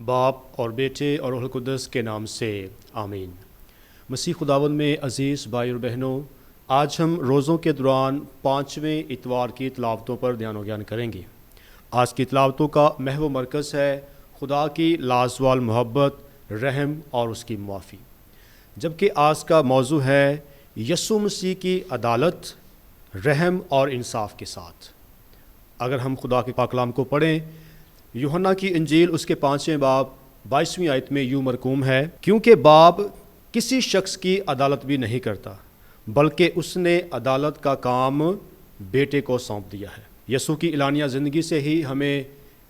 باپ اور بیٹے اور روح القدس کے نام سے آمین۔ مسیح خداوند میں عزیز بھائی اور بہنوں، آج ہم روزوں کے دوران 5ویں اتوار کی تلاوتوں پر دھیان و گیان کریں گے۔ آج کی تلاوتوں کا محور مرکز ہے خدا کی لازوال محبت، رحم اور اس کی معافی، جبکہ آج کا موضوع ہے یسوع مسیح کی عدالت، رحم اور انصاف کے ساتھ۔ اگر ہم خدا کے پاک کلام کو پڑھیں، یوحنا کی انجیل اس کے 5ویں باب 22ویں آیت میں یوں مرقوم ہے، کیونکہ باپ کسی شخص کی عدالت بھی نہیں کرتا بلکہ اس نے عدالت کا کام بیٹے کو سونپ دیا ہے۔ یسوع کی اعلانیہ زندگی سے ہی ہمیں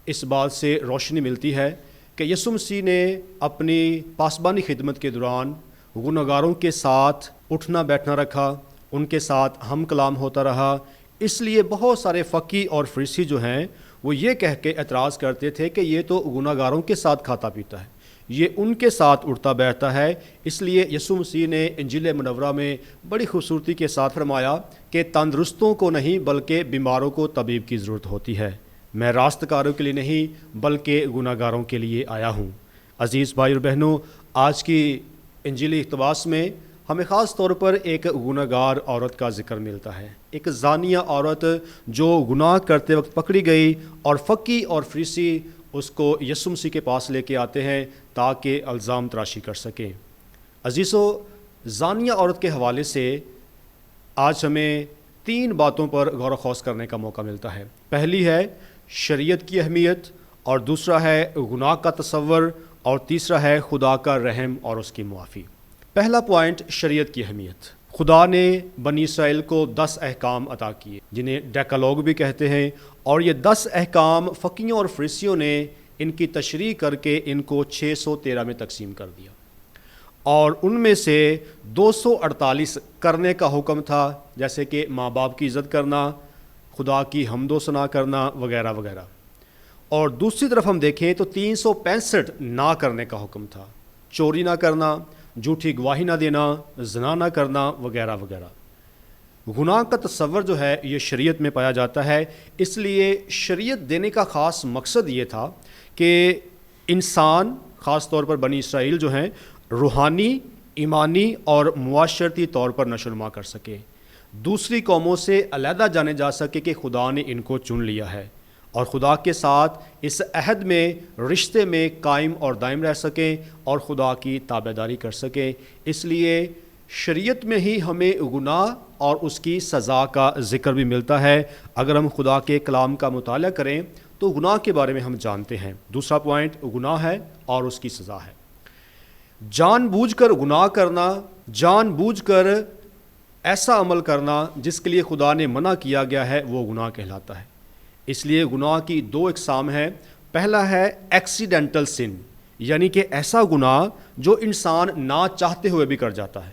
اس بات سے روشنی ملتی ہے کہ یسوع مسیح نے اپنی پاسبانی خدمت کے دوران گنہگاروں کے ساتھ اٹھنا بیٹھنا رکھا، ان کے ساتھ ہم کلام ہوتا رہا۔ اس لیے بہت سارے فقی اور فریسی جو ہیں وہ یہ کہہ کے اعتراض کرتے تھے کہ یہ تو گنہگاروں کے ساتھ کھاتا پیتا ہے، یہ ان کے ساتھ اٹھتا بیٹھتا ہے۔ اس لیے یسوع مسیح نے انجیل منورہ میں بڑی خوبصورتی کے ساتھ فرمایا کہ تندرستوں کو نہیں بلکہ بیماروں کو طبیب کی ضرورت ہوتی ہے، میں راست کاروں کے لیے نہیں بلکہ گنہگاروں کے لیے آیا ہوں۔ عزیز بھائی اور بہنوں، آج کی انجیلی اقتباس میں ہمیں خاص طور پر ایک گنہگار عورت کا ذکر ملتا ہے، ایک زانیہ عورت جو گناہ کرتے وقت پکڑی گئی، اور فقی اور فریسی اس کو یسوع مسیح کے پاس لے کے آتے ہیں تاکہ الزام تراشی کر سکیں۔ عزیزو، زانیہ عورت کے حوالے سے آج ہمیں 3 باتوں پر غور و خوض کرنے کا موقع ملتا ہے۔ پہلی ہے شریعت کی اہمیت، اور دوسرا ہے گناہ کا تصور، اور تیسرا ہے خدا کا رحم اور اس کی معافی۔ پہلا پوائنٹ، شریعت کی اہمیت۔ خدا نے بنی اسرائیل کو 10 احکام عطا کیے جنہیں ڈیکالوگ بھی کہتے ہیں، اور یہ 10 احکام فقیوں اور فریسیوں نے ان کی تشریح کر کے ان کو 613 میں تقسیم کر دیا، اور ان میں سے 248 کرنے کا حکم تھا، جیسے کہ ماں باپ کی عزت کرنا، خدا کی حمد و ثنا کرنا وغیرہ وغیرہ، اور دوسری طرف ہم دیکھیں تو 365 نہ کرنے کا حکم تھا، چوری نہ کرنا، جھوٹی گواہی نہ دینا، زنا نہ کرنا وغیرہ وغیرہ۔ گناہ کا تصور جو ہے یہ شریعت میں پایا جاتا ہے، اس لیے شریعت دینے کا خاص مقصد یہ تھا کہ انسان، خاص طور پر بنی اسرائیل جو ہیں، روحانی، ایمانی اور معاشرتی طور پر نشو و نما کر سکے، دوسری قوموں سے علیحدہ جانے جا سکے کہ خدا نے ان کو چن لیا ہے، اور خدا کے ساتھ اس عہد میں، رشتے میں قائم اور دائم رہ سکیں اور خدا کی تابعداری کر سکیں۔ اس لیے شریعت میں ہی ہمیں گناہ اور اس کی سزا کا ذکر بھی ملتا ہے۔ اگر ہم خدا کے کلام کا مطالعہ کریں تو گناہ کے بارے میں ہم جانتے ہیں۔ دوسرا پوائنٹ گناہ ہے اور اس کی سزا ہے۔ جان بوجھ کر گناہ کرنا، جان بوجھ کر ایسا عمل کرنا جس کے لیے خدا نے منع کیا گیا ہے، وہ گناہ کہلاتا ہے۔ اس لیے گناہ کی 2 اقسام ہیں۔ پہلا ہے ایکسیڈنٹل سن، یعنی کہ ایسا گناہ جو انسان نہ چاہتے ہوئے بھی کر جاتا ہے،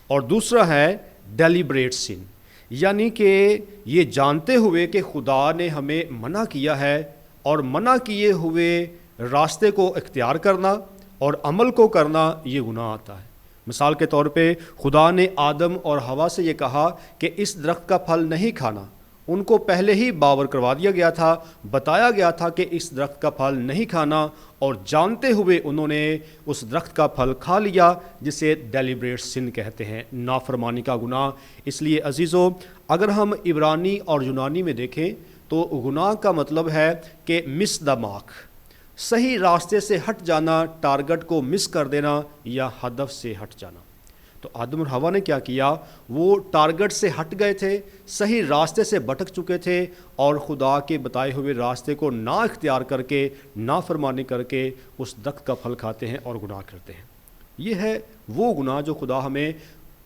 اور دوسرا ہے ڈیلیبریٹ سن، یعنی کہ یہ جانتے ہوئے کہ خدا نے ہمیں منع کیا ہے اور منع کیے ہوئے راستے کو اختیار کرنا اور عمل کو کرنا، یہ گناہ آتا ہے۔ مثال کے طور پہ خدا نے آدم اور حوا سے یہ کہا کہ اس درخت کا پھل نہیں کھانا، ان کو پہلے ہی باور کروا دیا گیا تھا، بتایا گیا تھا کہ اس درخت کا پھل نہیں کھانا، اور جانتے ہوئے انہوں نے اس درخت کا پھل کھا لیا، جسے ڈیلیبریٹ سن کہتے ہیں، نافرمانی کا گناہ۔ اس لیے عزیزو، اگر ہم عبرانی اور یونانی میں دیکھیں تو گناہ کا مطلب ہے کہ مس دا مارک، صحیح راستے سے ہٹ جانا، ٹارگٹ کو مس کر دینا یا ہدف سے ہٹ جانا۔ تو آدم اور حوا نے کیا کیا؟ وہ ٹارگٹ سے ہٹ گئے تھے، صحیح راستے سے بھٹک چکے تھے، اور خدا کے بتائے ہوئے راستے کو نہ اختیار کر کے، نافرمانی کر کے اس درخت کا پھل کھاتے ہیں اور گناہ کرتے ہیں۔ یہ ہے وہ گناہ جو خدا ہمیں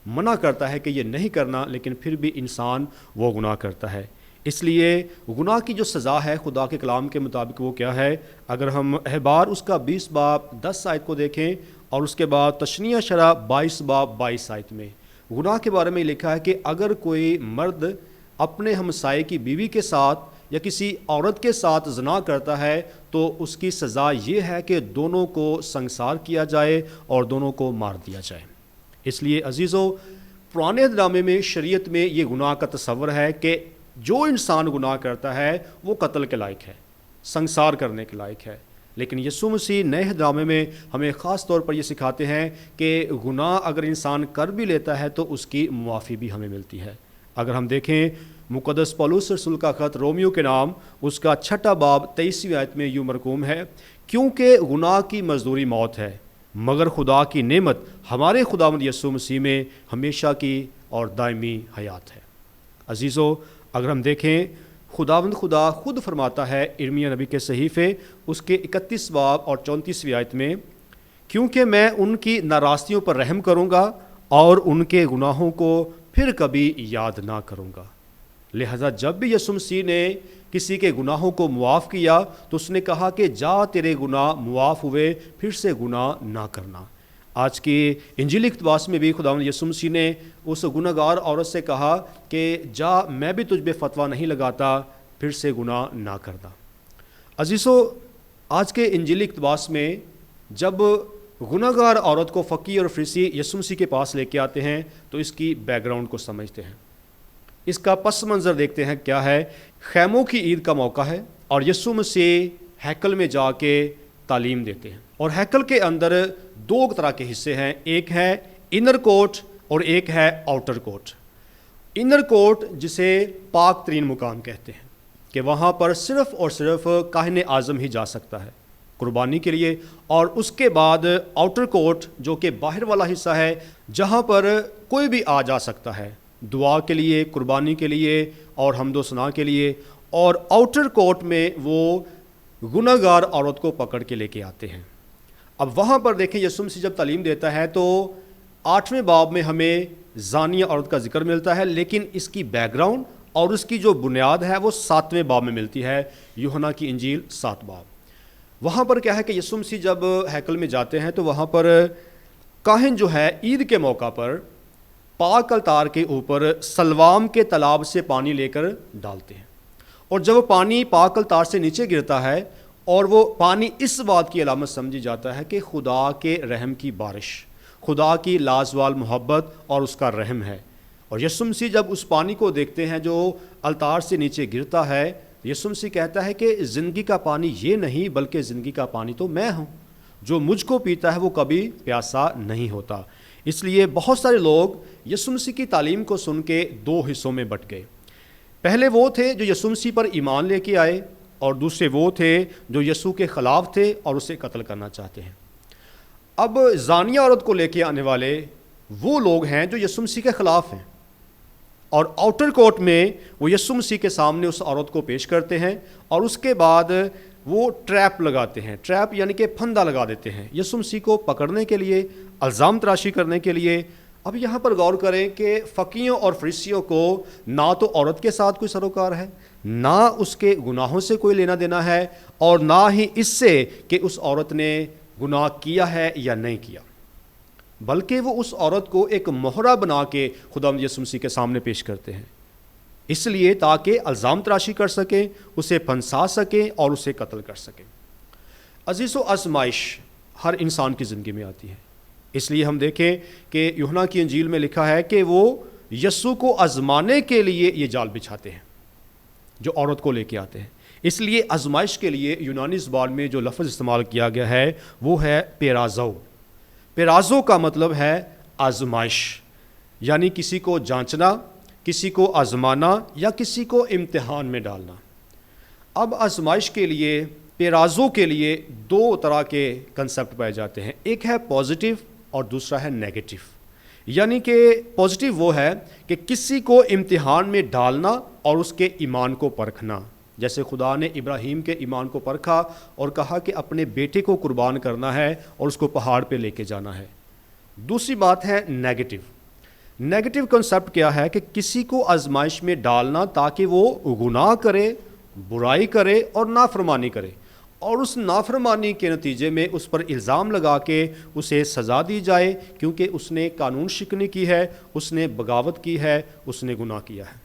منع کرتا ہے کہ یہ نہیں کرنا، لیکن پھر بھی انسان وہ گناہ کرتا ہے۔ اس لیے گناہ کی جو سزا ہے خدا کے کلام کے مطابق وہ کیا ہے؟ اگر ہم احبار اس کا 20 باب 10 آیت کو دیکھیں، اور اس کے بعد تثنیہ شرح 22 باب 22 آیت میں گناہ کے بارے میں لکھا ہے کہ اگر کوئی مرد اپنے ہمسائے کی بیوی کے ساتھ یا کسی عورت کے ساتھ زنا کرتا ہے تو اس کی سزا یہ ہے کہ دونوں کو سنگسار کیا جائے اور دونوں کو مار دیا جائے۔ اس لیے عزیزو، پرانے ڈرامے میں، شریعت میں یہ گناہ کا تصور ہے کہ جو انسان گناہ کرتا ہے وہ قتل کے لائق ہے، سنگسار کرنے کے لائق ہے، لیکن یسوع مسیح نئے نامے میں ہمیں خاص طور پر یہ سکھاتے ہیں کہ گناہ اگر انسان کر بھی لیتا ہے تو اس کی معافی بھی ہمیں ملتی ہے۔ اگر ہم دیکھیں مقدس پولس رسول کا خط رومیو کے نام اس کا 6 باب 23 آیت میں یوں مرقوم ہے، کیونکہ گناہ کی مزدوری موت ہے، مگر خدا کی نعمت ہمارے خداوند یسوع مسیح میں ہمیشہ کی اور دائمی حیات ہے۔ عزیزو، اگر ہم دیکھیں خداوند خدا خود فرماتا ہے ارمیا نبی کے صحیفے اس کے 31 باب اور 34 آیت میں، کیونکہ میں ان کی ناراستیوں پر رحم کروں گا اور ان کے گناہوں کو پھر کبھی یاد نہ کروں گا۔ لہذا جب بھی یسوع مسیح نے کسی کے گناہوں کو معاف کیا تو اس نے کہا کہ جا تیرے گناہ معاف ہوئے، پھر سے گناہ نہ کرنا۔ آج کی انجیل اقتباس میں بھی خداوند یسوع مسیح نے اس گناہ گار عورت سے کہا کہ جا، میں بھی تجھ پہ فتویٰ نہیں لگاتا، پھر سے گناہ نہ کرنا۔ عزیزو، آج کے انجیل اقتباس میں جب گناہ گار عورت کو فقی اور فریسی یسوع مسیح کے پاس لے کے آتے ہیں تو اس کی بیک گراؤنڈ کو سمجھتے ہیں، اس کا پس منظر دیکھتے ہیں کیا ہے۔ خیموں کی عید کا موقع ہے اور یسوع مسیح ہیکل میں جا کے تعلیم دیتے ہیں، اور ہیکل کے اندر 2 طرح کے حصے ہیں، ایک ہے انر کورٹ اور ایک ہے آؤٹر کورٹ۔ انر کورٹ جسے پاک ترین مقام کہتے ہیں کہ وہاں پر صرف اور صرف کاہن اعظم ہی جا سکتا ہے قربانی کے لیے، اور اس کے بعد آؤٹر کورٹ جو کہ باہر والا حصہ ہے جہاں پر کوئی بھی آ جا سکتا ہے دعا کے لیے، قربانی کے لیے اور حمد و ثنا کے لیے۔ اور آؤٹر کورٹ میں وہ گناہ گار عورت کو پکڑ کے لے کے آتے ہیں۔ اب وہاں پر دیکھیں یسوع مسیح جب تعلیم دیتا ہے تو 8ویں باب میں ہمیں زانیہ عورت کا ذکر ملتا ہے، لیکن اس کی بیک گراؤنڈ اور اس کی جو بنیاد ہے وہ 7ویں باب میں ملتی ہے، یوحنا کی انجیل 7 باب۔ وہاں پر کیا ہے کہ یسوع مسیح جب ہیکل میں جاتے ہیں تو وہاں پر کاہن جو ہے عید کے موقع پر پاک الطار کے اوپر سلوام کے تالاب سے پانی لے کر ڈالتے ہیں، اور جب وہ پانی پاک الطار سے نیچے گرتا ہے اور وہ پانی اس بات کی علامت سمجھی جاتا ہے کہ خدا کے رحم کی بارش، خدا کی لازوال محبت اور اس کا رحم ہے۔ اور یسوع مسیح جب اس پانی کو دیکھتے ہیں جو الطار سے نیچے گرتا ہے، یسوع مسیح کہتا ہے کہ زندگی کا پانی یہ نہیں بلکہ زندگی کا پانی تو میں ہوں، جو مجھ کو پیتا ہے وہ کبھی پیاسا نہیں ہوتا۔ اس لیے بہت سارے لوگ یسوع مسیح کی تعلیم کو سن کے 2 حصوں میں بٹ گئے۔ پہلے وہ تھے جو یسوع مسیح پر ایمان لے کے آئے، اور دوسرے وہ تھے جو یسوع کے خلاف تھے اور اسے قتل کرنا چاہتے ہیں۔ اب زانیہ عورت کو لے کے آنے والے وہ لوگ ہیں جو یسوع مسیح کے خلاف ہیں، اور آؤٹر کورٹ میں وہ یسوع مسیح کے سامنے اس عورت کو پیش کرتے ہیں، اور اس کے بعد وہ ٹریپ لگاتے ہیں، ٹریپ یعنی کہ پھندا لگا دیتے ہیں یسوع مسیح کو پکڑنے کے لیے، الزام تراشی کرنے کے لیے۔ اب یہاں پر غور کریں کہ فقیوں اور فریسیوں کو نہ تو عورت کے ساتھ کوئی سروکار ہے، نہ اس کے گناہوں سے کوئی لینا دینا ہے، اور نہ ہی اس سے کہ اس عورت نے گناہ کیا ہے یا نہیں کیا، بلکہ وہ اس عورت کو ایک مہرہ بنا کے خداوند یسوع مسیح کے سامنے پیش کرتے ہیں، اس لیے تاکہ الزام تراشی کر سکیں، اسے پھنسا سکیں اور اسے قتل کر سکیں۔ عزیزو، آزمائش ہر انسان کی زندگی میں آتی ہے، اس لیے ہم دیکھیں کہ یوحنا کی انجیل میں لکھا ہے کہ وہ یسوع کو آزمانے کے لیے یہ جال بچھاتے ہیں جو عورت کو لے کے آتے ہیں۔ اس لیے آزمائش کے لیے یونانی زبان میں جو لفظ استعمال کیا گیا ہے وہ ہے پیرازو۔ پیرازو کا مطلب ہے آزمائش، یعنی کسی کو جانچنا، کسی کو آزمانا یا کسی کو امتحان میں ڈالنا۔ اب آزمائش کے لیے، پیرازو کے لیے 2 طرح کے کنسپٹ پائے جاتے ہیں، ایک ہے پازیٹیو اور دوسرا ہے نیگیٹو۔ یعنی کہ پازیٹیو وہ ہے کہ کسی کو امتحان میں ڈالنا اور اس کے ایمان کو پرکھنا، جیسے خدا نے ابراہیم کے ایمان کو پرکھا اور کہا کہ اپنے بیٹے کو قربان کرنا ہے اور اس کو پہاڑ پہ لے کے جانا ہے۔ دوسری بات ہے نیگیٹو۔ نیگیٹو کنسپٹ کیا ہے کہ کسی کو آزمائش میں ڈالنا تاکہ وہ گناہ کرے، برائی کرے اور نافرمانی کرے، اور اس نافرمانی کے نتیجے میں اس پر الزام لگا کے اسے سزا دی جائے، کیونکہ اس نے قانون شکنی کی ہے، اس نے بغاوت کی ہے، اس نے گناہ کیا ہے۔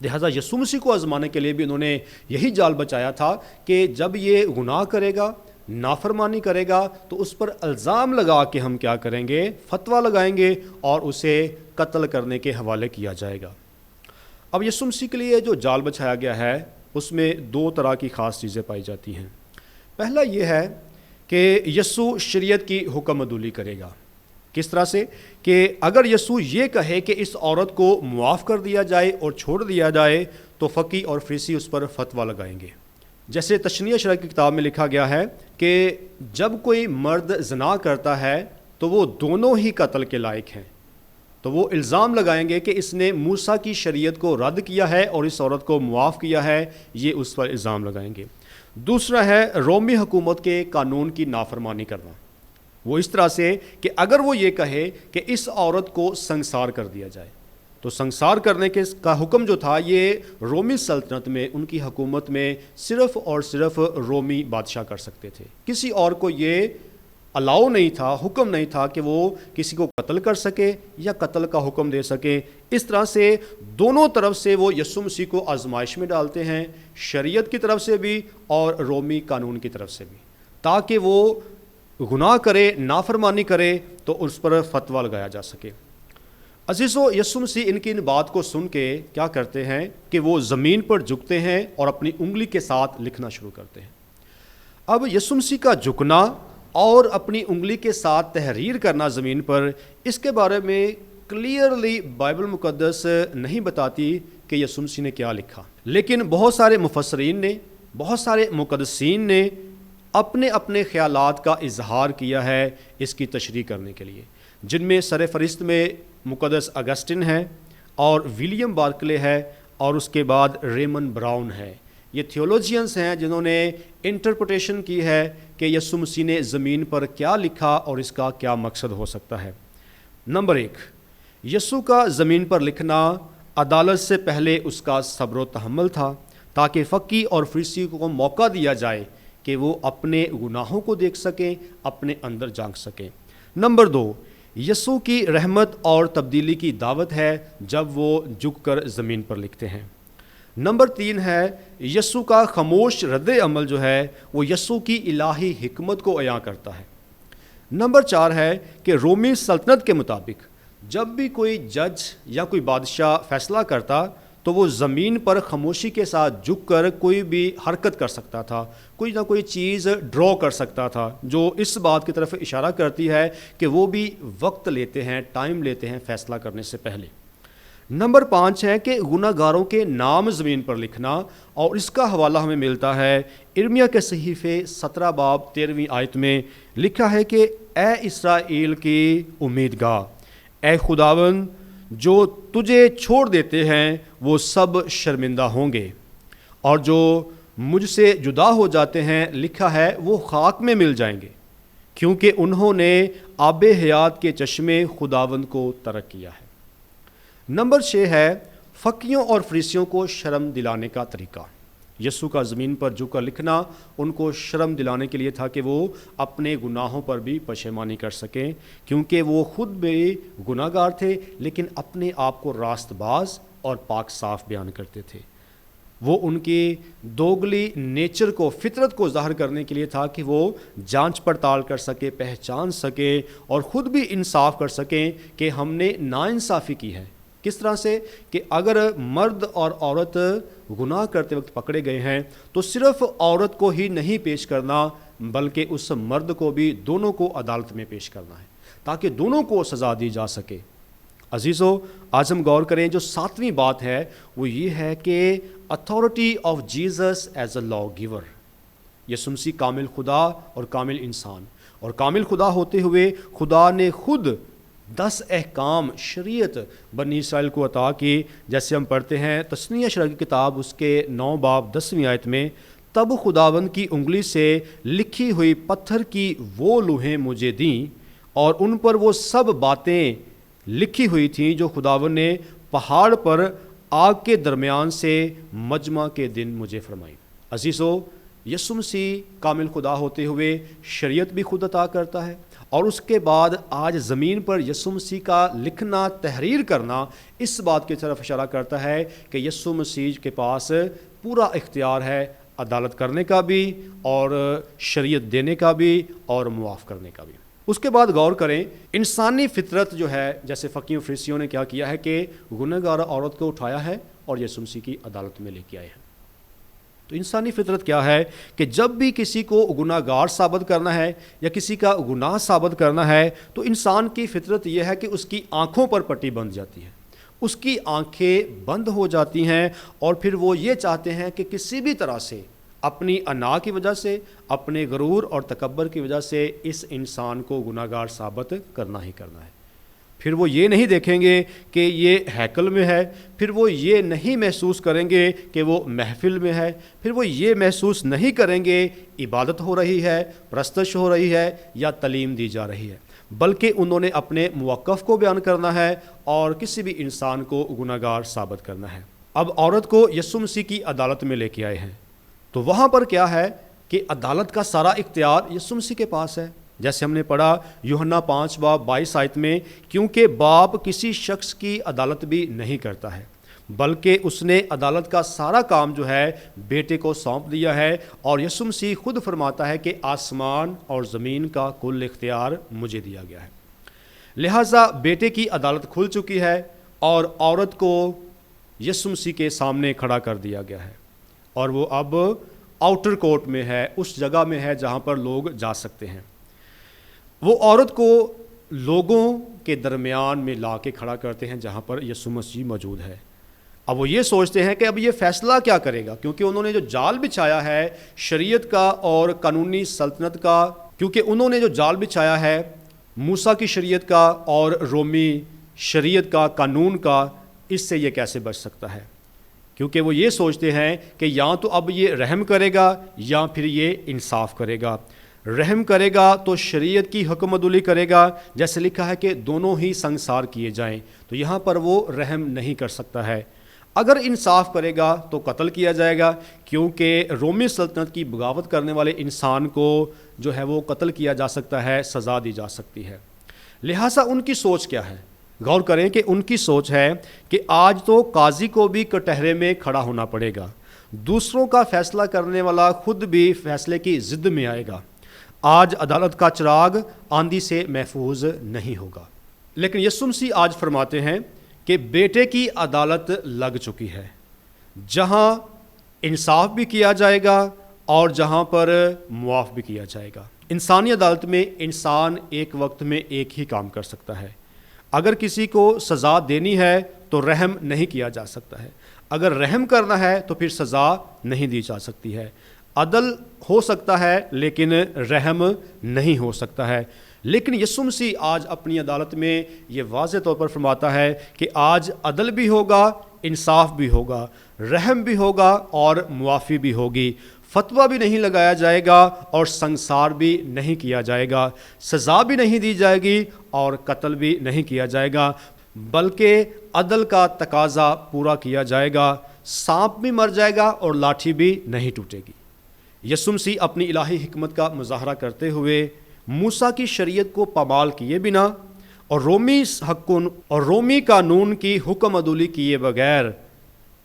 لہذا یسوع مسیح کو آزمانے کے لیے بھی انہوں نے یہی جال بچایا تھا کہ جب یہ گناہ کرے گا، نافرمانی کرے گا، تو اس پر الزام لگا کے ہم کیا کریں گے؟ فتویٰ لگائیں گے اور اسے قتل کرنے کے حوالے کیا جائے گا۔ اب یسوع مسیح کے لیے جو جال بچھایا گیا ہے اس میں 2 طرح کی خاص چیزیں پائی جاتی ہیں۔ پہلا یہ ہے کہ یسوع شریعت کی حکم عدولی کرے گا۔ کس طرح سے؟ کہ اگر یسوع یہ کہے کہ اس عورت کو معاف کر دیا جائے اور چھوڑ دیا جائے تو فقی اور فریسی اس پر فتویٰ لگائیں گے۔ جیسے تشنیہ شرح کی کتاب میں لکھا گیا ہے کہ جب کوئی مرد زنا کرتا ہے تو وہ دونوں ہی قتل کے لائق ہیں، تو وہ الزام لگائیں گے کہ اس نے موسیٰ کی شریعت کو رد کیا ہے اور اس عورت کو معاف کیا ہے، یہ اس پر الزام لگائیں گے۔ دوسرا ہے رومی حکومت کے قانون کی نافرمانی کرنا۔ وہ اس طرح سے کہ اگر وہ یہ کہے کہ اس عورت کو سنسار کر دیا جائے تو سنسار کرنے کا حکم جو تھا یہ رومی سلطنت میں، ان کی حکومت میں صرف اور صرف رومی بادشاہ کر سکتے تھے۔ کسی اور کو یہ الاؤ نہیں تھا، حکم نہیں تھا کہ وہ کسی کو قتل کر سکے یا قتل کا حکم دے سکے۔ اس طرح سے دونوں طرف سے وہ یسوع مسیح کو آزمائش میں ڈالتے ہیں، شریعت کی طرف سے بھی اور رومی قانون کی طرف سے بھی، تاکہ وہ گناہ کرے، نافرمانی کرے تو اس پر فتویٰ لگایا جا سکے۔ عزیزو، یسوع مسیح ان کی ان بات کو سن کے کیا کرتے ہیں کہ وہ زمین پر جھکتے ہیں اور اپنی انگلی کے ساتھ لکھنا شروع کرتے ہیں۔ اب یسوع مسیح کا جھکنا اور اپنی انگلی کے ساتھ تحریر کرنا زمین پر، اس کے بارے میں کلیئرلی بائبل مقدس نہیں بتاتی کہ یسوع مسیح نے کیا لکھا، لیکن بہت سارے مفسرین نے، بہت سارے مقدسین نے اپنے اپنے خیالات کا اظہار کیا ہے اس کی تشریح کرنے کے لیے، جن میں سر فہرست میں مقدس اگسٹن ہے اور ولیم بارکلے ہے اور اس کے بعد ریمن براؤن ہے۔ یہ تھیولوجینس ہیں جنہوں نے انٹرپریٹیشن کی ہے کہ یسوع مسیح نے زمین پر کیا لکھا اور اس کا کیا مقصد ہو سکتا ہے۔ نمبر 1، یسوع کا زمین پر لکھنا عدالت سے پہلے اس کا صبر و تحمل تھا، تاکہ فقی اور فریسی کو موقع دیا جائے کہ وہ اپنے گناہوں کو دیکھ سکیں، اپنے اندر جھانک سکیں۔ نمبر 2، یسوع کی رحمت اور تبدیلی کی دعوت ہے جب وہ جھک کر زمین پر لکھتے ہیں۔ نمبر 3 ہے یسوع کا خاموش رد عمل جو ہے وہ یسوع کی الہی حکمت کو عیاں کرتا ہے۔ نمبر 4 ہے کہ رومی سلطنت کے مطابق جب بھی کوئی جج یا کوئی بادشاہ فیصلہ کرتا تو وہ زمین پر خاموشی کے ساتھ جھک کر کوئی بھی حرکت کر سکتا تھا، کوئی نہ کوئی چیز ڈرا کر سکتا تھا، جو اس بات کی طرف اشارہ کرتی ہے کہ وہ بھی وقت لیتے ہیں، ٹائم لیتے ہیں فیصلہ کرنے سے پہلے۔ نمبر 5 ہے کہ گناہ گاروں کے نام زمین پر لکھنا، اور اس کا حوالہ ہمیں ملتا ہے ارمیا کے صحیفے 17 باب 13ویں آیت میں لکھا ہے کہ اے اسرائیل کی امید گاہ، اے خداوند، جو تجھے چھوڑ دیتے ہیں وہ سب شرمندہ ہوں گے، اور جو مجھ سے جدا ہو جاتے ہیں لکھا ہے وہ خاک میں مل جائیں گے، کیونکہ انہوں نے آب حیات کے چشمے خداوند کو ترک کیا ہے۔ نمبر 6 ہے فقیوں اور فریسیوں کو شرم دلانے کا طریقہ۔ یسوع کا زمین پر جھک کر لکھنا ان کو شرم دلانے کے لیے تھا کہ وہ اپنے گناہوں پر بھی پشیمانی کر سکیں، کیونکہ وہ خود بھی گناہ گار تھے لیکن اپنے آپ کو راست باز اور پاک صاف بیان کرتے تھے۔ وہ ان کی دوگلی نیچر کو، فطرت کو ظاہر کرنے کے لیے تھا کہ وہ جانچ پڑتال کر سکے، پہچان سکے اور خود بھی انصاف کر سکیں کہ ہم نے ناانصافی کی ہے۔ کس طرح سے؟ کہ اگر مرد اور عورت گناہ کرتے وقت پکڑے گئے ہیں تو صرف عورت کو ہی نہیں پیش کرنا بلکہ اس مرد کو بھی، دونوں کو عدالت میں پیش کرنا ہے تاکہ دونوں کو سزا دی جا سکے۔ عزیزو، آج ہم غور کریں جو 7ویں بات ہے وہ یہ ہے کہ authority of Jesus as a law giver. یسوع مسیح کامل خدا اور کامل انسان، اور کامل خدا ہوتے ہوئے خدا نے خود 10 احکام شریعت بنی اسرائیل کو عطا کی، جیسے ہم پڑھتے ہیں تثنیہ شرح کی کتاب اس کے 9 باب 10ویں آیت میں، تب خداوند کی انگلی سے لکھی ہوئی پتھر کی وہ لوحیں مجھے دیں، اور ان پر وہ سب باتیں لکھی ہوئی تھیں جو خداوند نے پہاڑ پر آگ کے درمیان سے مجمع کے دن مجھے فرمائی۔ عزیزو، یسوع مسیح کامل خدا ہوتے ہوئے شریعت بھی خود عطا کرتا ہے، اور اس کے بعد آج زمین پر یسوع مسیح کا لکھنا، تحریر کرنا اس بات کی طرف اشارہ کرتا ہے کہ یسوع مسیح کے پاس پورا اختیار ہے عدالت کرنے کا بھی اور شریعت دینے کا بھی اور معاف کرنے کا بھی۔ اس کے بعد غور کریں انسانی فطرت جو ہے، جیسے فقیوں فریسیوں نے کیا کیا ہے کہ گنہگار عورت کو اٹھایا ہے اور یسوع مسیح کی عدالت میں لے کے آئے ہیں۔ تو انسانی فطرت کیا ہے کہ جب بھی کسی کو گناہ گار ثابت کرنا ہے یا کسی کا گناہ ثابت کرنا ہے تو انسان کی فطرت یہ ہے کہ اس کی آنکھوں پر پٹی بندھ جاتی ہے، اس کی آنکھیں بند ہو جاتی ہیں، اور پھر وہ یہ چاہتے ہیں کہ کسی بھی طرح سے اپنی انا کی وجہ سے، اپنے غرور اور تکبر کی وجہ سے اس انسان کو گناہ گار ثابت کرنا ہی کرنا ہے۔ پھر وہ یہ نہیں دیکھیں گے کہ یہ ہیکل میں ہے، پھر وہ یہ نہیں محسوس کریں گے کہ وہ محفل میں ہے، پھر وہ یہ محسوس نہیں کریں گے عبادت ہو رہی ہے، پرستش ہو رہی ہے یا تعلیم دی جا رہی ہے، بلکہ انہوں نے اپنے موقف کو بیان کرنا ہے اور کسی بھی انسان کو گناہ گار ثابت کرنا ہے۔ اب عورت کو یسوع مسیح کی عدالت میں لے کے آئے ہیں، تو وہاں پر کیا ہے کہ عدالت کا سارا اختیار یسوع مسیح کے پاس ہے، جیسے ہم نے پڑھا یوحنا 5:22 میں، کیونکہ باپ کسی شخص کی عدالت بھی نہیں کرتا ہے بلکہ اس نے عدالت کا سارا کام جو ہے بیٹے کو سونپ دیا ہے، اور یسوع مسیح خود فرماتا ہے کہ آسمان اور زمین کا کل اختیار مجھے دیا گیا ہے۔ لہٰذا بیٹے کی عدالت کھل چکی ہے اور عورت کو یسوع مسیح کے سامنے کھڑا کر دیا گیا ہے، اور وہ اب آؤٹر کورٹ میں ہے، اس جگہ میں ہے جہاں پر لوگ جا سکتے ہیں۔ وہ عورت کو لوگوں کے درمیان میں لا کے کھڑا کرتے ہیں جہاں پر یسوع مسیح موجود ہے۔ اب وہ یہ سوچتے ہیں کہ اب یہ فیصلہ کیا کرے گا، کیونکہ انہوں نے جو جال بچھایا ہے شریعت کا اور قانونی سلطنت کا، کیونکہ انہوں نے جو جال بچھایا ہے موسیٰ کی شریعت کا اور رومی شریعت کا، قانون کا، اس سے یہ کیسے بچ سکتا ہے؟ کیونکہ وہ یہ سوچتے ہیں کہ یا تو اب یہ رحم کرے گا یا پھر یہ انصاف کرے گا۔ رحم کرے گا تو شریعت کی حکم عدولی کرے گا، جیسے لکھا ہے کہ دونوں ہی سنسار کیے جائیں، تو یہاں پر وہ رحم نہیں کر سکتا ہے۔ اگر انصاف کرے گا تو قتل کیا جائے گا، کیونکہ رومی سلطنت کی بغاوت کرنے والے انسان کو جو ہے وہ قتل کیا جا سکتا ہے، سزا دی جا سکتی ہے۔ لہٰذا ان کی سوچ کیا ہے؟ غور کریں کہ ان کی سوچ ہے کہ آج تو قاضی کو بھی کٹہرے میں کھڑا ہونا پڑے گا، دوسروں کا فیصلہ کرنے والا خود بھی فیصلے کی ضد میں آئے گا، آج عدالت کا چراغ آندھی سے محفوظ نہیں ہوگا۔ لیکن یسوع مسیح آج فرماتے ہیں کہ بیٹے کی عدالت لگ چکی ہے، جہاں انصاف بھی کیا جائے گا اور جہاں پر معاف بھی کیا جائے گا۔ انسانی عدالت میں انسان ایک وقت میں ایک ہی کام کر سکتا ہے۔ اگر کسی کو سزا دینی ہے تو رحم نہیں کیا جا سکتا ہے، اگر رحم کرنا ہے تو پھر سزا نہیں دی جا سکتی ہے۔ عدل ہو سکتا ہے لیکن رحم نہیں ہو سکتا ہے۔ لیکن یسوع مسیح آج اپنی عدالت میں یہ واضح طور پر فرماتا ہے کہ آج عدل بھی ہوگا، انصاف بھی ہوگا، رحم بھی ہوگا اور معافی بھی ہوگی۔ فتویٰ بھی نہیں لگایا جائے گا اور سنسار بھی نہیں کیا جائے گا، سزا بھی نہیں دی جائے گی اور قتل بھی نہیں کیا جائے گا، بلکہ عدل کا تقاضا پورا کیا جائے گا۔ سانپ بھی مر جائے گا اور لاٹھی بھی نہیں ٹوٹے گی۔ یسوع مسیح اپنی الہی حکمت کا مظاہرہ کرتے ہوئے موسیٰ کی شریعت کو پامال کیے بنا اور رومی قانون کی حکم عدولی کیے بغیر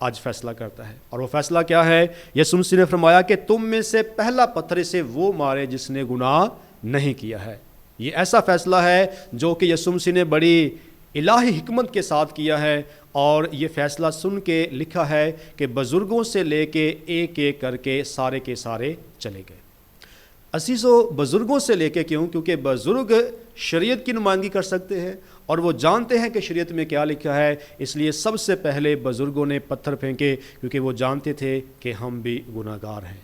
آج فیصلہ کرتا ہے۔ اور وہ فیصلہ کیا ہے؟ یسوع مسیح نے فرمایا کہ تم میں سے پہلا پتھر سے وہ مارے جس نے گناہ نہیں کیا ہے۔ یہ ایسا فیصلہ ہے جو کہ یسوع مسیح نے بڑی الہی حکمت کے ساتھ کیا ہے، اور یہ فیصلہ سن کے لکھا ہے کہ بزرگوں سے لے کے ایک ایک کر کے سارے چلے گئے۔ عزیزو، بزرگوں سے لے کے کیوں؟ کیونکہ بزرگ شریعت کی نمائندگی کر سکتے ہیں اور وہ جانتے ہیں کہ شریعت میں کیا لکھا ہے، اس لیے سب سے پہلے بزرگوں نے پتھر پھینکے، کیونکہ وہ جانتے تھے کہ ہم بھی گناہ گار ہیں۔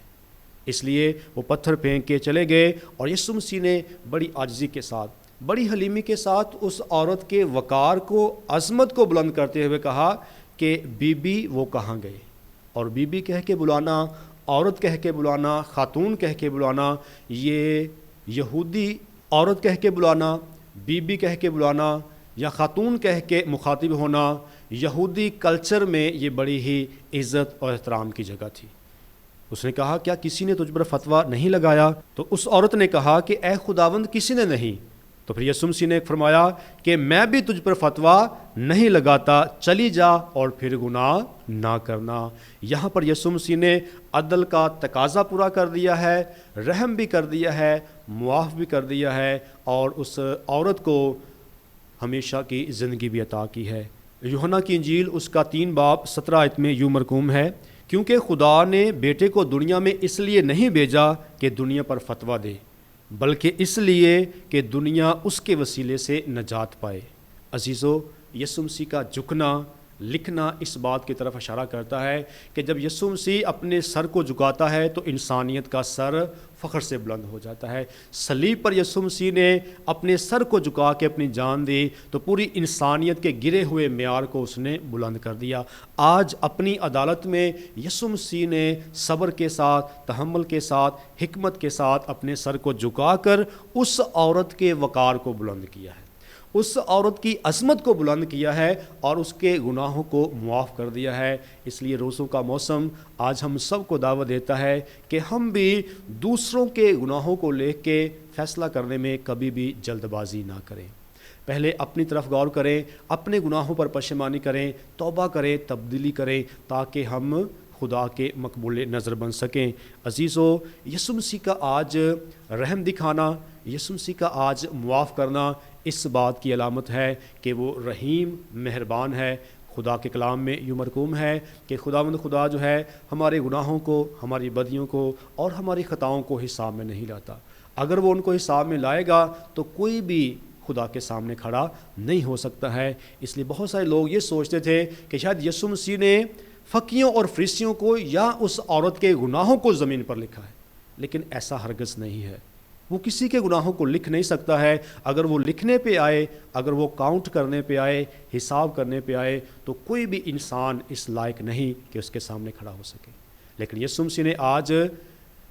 اس لیے وہ پتھر پھینک کے چلے گئے، اور یسوع مسیح نے بڑی عاجزی کے ساتھ، بڑی حلیمی کے ساتھ اس عورت کے وقار کو، عظمت کو بلند کرتے ہوئے کہا کہ بی بی وہ کہاں گئے؟ اور بی بی کہہ کے بلانا، عورت کہہ کے بلانا، خاتون کہہ کے بلانا، یہ یہودی عورت کہہ کے بلانا، بی بی کہہ کے بلانا یا خاتون کہہ کے مخاطب ہونا یہودی کلچر میں یہ بڑی ہی عزت اور احترام کی جگہ تھی۔ اس نے کہا کیا کسی نے تجھ پر فتویٰ نہیں لگایا؟ تو اس عورت نے کہا کہ اے خداوند کسی نے نہیں۔ تو پھر یسوع مسیح نے فرمایا کہ میں بھی تجھ پر فتویٰ نہیں لگاتا، چلی جا اور پھر گناہ نہ کرنا۔ یہاں پر یسوع مسیح نے عدل کا تقاضا پورا کر دیا ہے، رحم بھی کر دیا ہے، معاف بھی کر دیا ہے، اور اس عورت کو ہمیشہ کی زندگی بھی عطا کی ہے۔ یوحنا کی انجیل اس کا 3 باب 17 آیت میں یوں مرقوم ہے کیونکہ خدا نے بیٹے کو دنیا میں اس لیے نہیں بھیجا کہ دنیا پر فتویٰ دے، بلکہ اس لیے کہ دنیا اس کے وسیلے سے نجات پائے۔ عزیزو، یسوع مسیح کا جھکنا، لکھنا اس بات کی طرف اشارہ کرتا ہے کہ جب یسوع مسیح اپنے سر کو جھکاتا ہے تو انسانیت کا سر فخر سے بلند ہو جاتا ہے۔ صلیب پر یسوع مسیح نے اپنے سر کو جھکا کے اپنی جان دی تو پوری انسانیت کے گرے ہوئے معیار کو اس نے بلند کر دیا۔ آج اپنی عدالت میں یسوع مسیح نے صبر کے ساتھ، تحمل کے ساتھ، حکمت کے ساتھ اپنے سر کو جھکا کر اس عورت کے وقار کو بلند کیا ہے، اس عورت کی عظمت کو بلند کیا ہے اور اس کے گناہوں کو معاف کر دیا ہے۔ اس لیے روزوں کا موسم آج ہم سب کو دعوت دیتا ہے کہ ہم بھی دوسروں کے گناہوں کو لے کے فیصلہ کرنے میں کبھی بھی جلد بازی نہ کریں۔ پہلے اپنی طرف غور کریں، اپنے گناہوں پر پشیمانی کریں، توبہ کریں، تبدیلی کریں، تاکہ ہم خدا کے مقبول نظر بن سکیں۔ عزیزو، یسوع مسیح کا آج رحم دکھانا، یسوع مسیح کا آج معاف کرنا اس بات کی علامت ہے کہ وہ رحیم مہربان ہے۔ خدا کے کلام میں یوں مرقوم ہے کہ خداوند خدا جو ہے ہمارے گناہوں کو، ہماری بدیوں کو اور ہماری خطاؤں کو حساب میں نہیں لاتا۔ اگر وہ ان کو حساب میں لائے گا تو کوئی بھی خدا کے سامنے کھڑا نہیں ہو سکتا ہے۔ اس لیے بہت سارے لوگ یہ سوچتے تھے کہ شاید یسوع مسیح نے فقیوں اور فریسیوں کو یا اس عورت کے گناہوں کو زمین پر لکھا ہے، لیکن ایسا ہرگز نہیں ہے۔ وہ کسی کے گناہوں کو لکھ نہیں سکتا ہے۔ اگر وہ لکھنے پہ آئے، اگر وہ کاؤنٹ کرنے پہ آئے، حساب کرنے پہ آئے، تو کوئی بھی انسان اس لائق نہیں کہ اس کے سامنے کھڑا ہو سکے۔ لیکن یسوع مسیح نے آج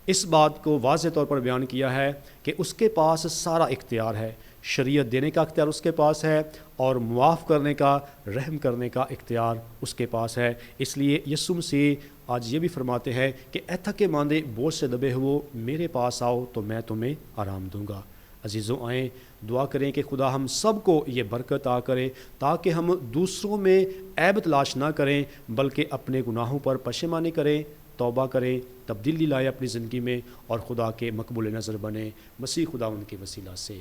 اس بات کو واضح طور پر بیان کیا ہے کہ اس کے پاس سارا اختیار ہے، شریعت دینے کا اختیار اس کے پاس ہے اور معاف کرنے کا، رحم کرنے کا اختیار اس کے پاس ہے۔ اس لیے یسوع مسیح آج یہ بھی فرماتے ہیں کہ اے تھکے ماندے بوجھ سے دبے ہو میرے پاس آؤ تو میں تمہیں آرام دوں گا۔ عزیزوں، آئیں دعا کریں کہ خدا ہم سب کو یہ برکت عطا کرے تاکہ ہم دوسروں میں عیب تلاش نہ کریں بلکہ اپنے گناہوں پر پشیمانی کریں، توبہ کریں، تبدیلی لائیں اپنی زندگی میں اور خدا کے مقبول نظر بنیں۔ مسیح خداوند کے وسیلہ سے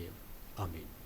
آمین۔